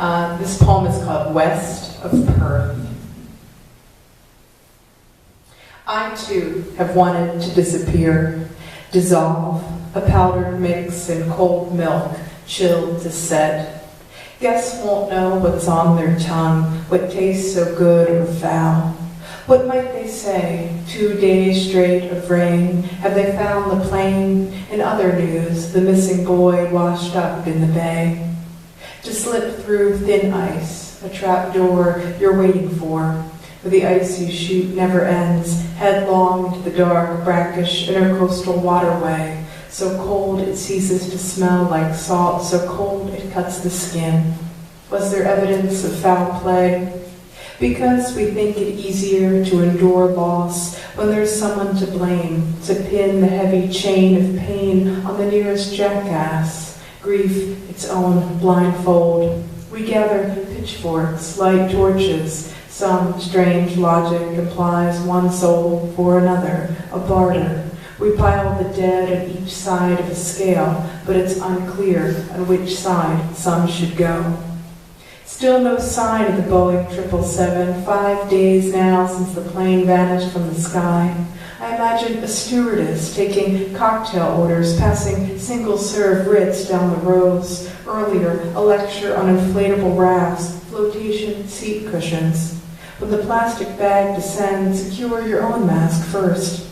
This poem is called West of Perth. I too have wanted to disappear, dissolve, a powdered mix in cold milk, chilled to set. Guests won't know what's on their tongue, what tastes so good or foul. What might they say? 2 days straight of rain. Have they found the plane? In other news, the missing boy washed up in the bay. To slip through thin ice, a trap door you're waiting for, where the ice you shoot never ends, headlong into the dark, brackish intercoastal waterway, so cold it ceases to smell like salt, so cold it cuts the skin. Was there evidence of foul play? Because we think it easier to endure loss when there's someone to blame, to pin the heavy chain of pain on the nearest jackass, grief its own blindfold. We gather pitchforks, light torches. Some strange logic implies one soul for another, a barter. We pile the dead on each side of a scale, but it's unclear on which side some should go. Still no sign of the Boeing 777, 5 days now since the plane vanished from the sky. I imagine a stewardess taking cocktail orders, passing single-serve Ritz down the rows. Earlier, a lecture on inflatable rafts, flotation seat cushions. When the plastic bag descends, secure your own mask first.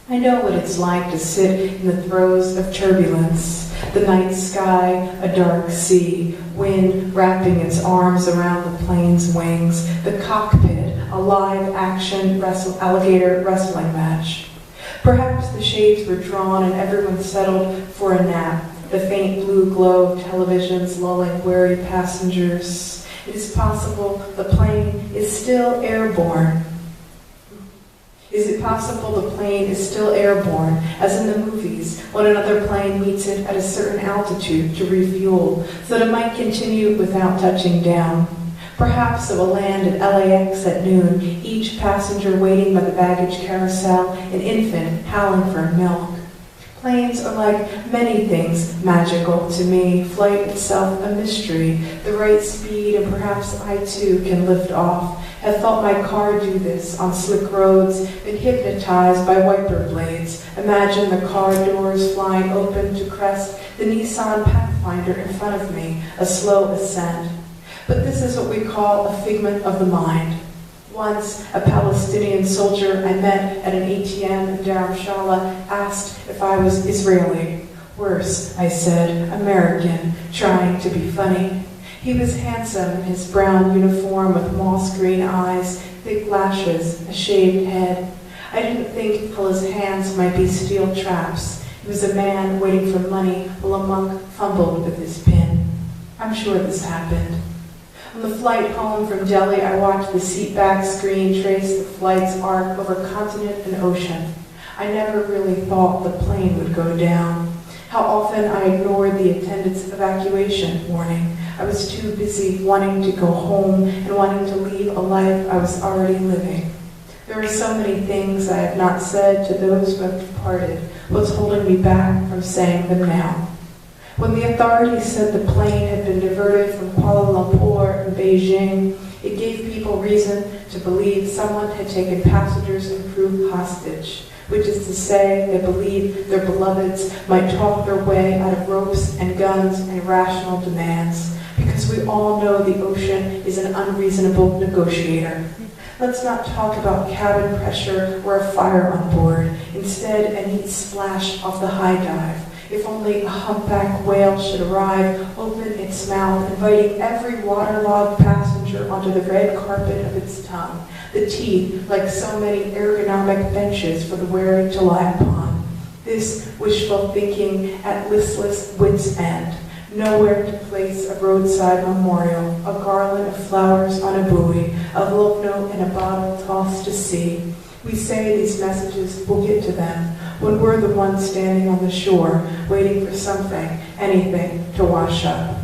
I know what it's like to sit in the throes of turbulence. The night sky, a dark sea, wind wrapping its arms around the plane's wings, the cockpit, a live-action alligator wrestling match. Perhaps the shades were drawn and everyone settled for a nap, the faint blue glow of televisions lulling weary passengers. It is possible the plane is still airborne. Is it possible the plane is still airborne, as in the movies, when another plane meets it at a certain altitude to refuel, so that it might continue without touching down? Perhaps it will land at LAX at noon, each passenger waiting by the baggage carousel, an infant howling for milk. Planes are like many things magical to me, flight itself a mystery, the right speed, and perhaps I too can lift off. Have felt my car do this on slick roads, been hypnotized by wiper blades. Imagine the car doors flying open to crest the Nissan Pathfinder in front of me, a slow ascent. But this is what we call a figment of the mind. Once, a Palestinian soldier I met at an ATM in Dharamshala asked if I was Israeli. Worse, I said, American, trying to be funny. He was handsome in his brown uniform with moss green eyes, thick lashes, a shaved head. I didn't think till his hands might be steel traps. He was a man waiting for money while a monk fumbled with his pin. I'm sure this happened. On the flight home from Delhi, I watched the seatback screen trace the flight's arc over continent and ocean. I never really thought the plane would go down. How often I ignored the attendant's evacuation warning. I was too busy wanting to go home and wanting to leave a life I was already living. There are so many things I have not said to those who have departed. What's holding me back from saying them now? When the authorities said the plane had been diverted from Kuala Lumpur and Beijing, it gave people reason to believe someone had taken passengers and crew hostage, which is to say they believed their beloveds might talk their way out of ropes and guns and irrational demands, because we all know the ocean is an unreasonable negotiator. Let's not talk about cabin pressure or a fire on board. Instead, a neat splash off the high dive. If only a humpback whale should arrive, open its mouth, inviting every waterlogged passenger onto the red carpet of its tongue, the teeth like so many ergonomic benches for the weary to lie upon. This wishful thinking at listless wit's end. Nowhere to place a roadside memorial, a garland of flowers on a buoy, a envelope note in a bottle tossed to sea. We say these messages will get to them when we're the ones standing on the shore, waiting for something, anything, to wash up.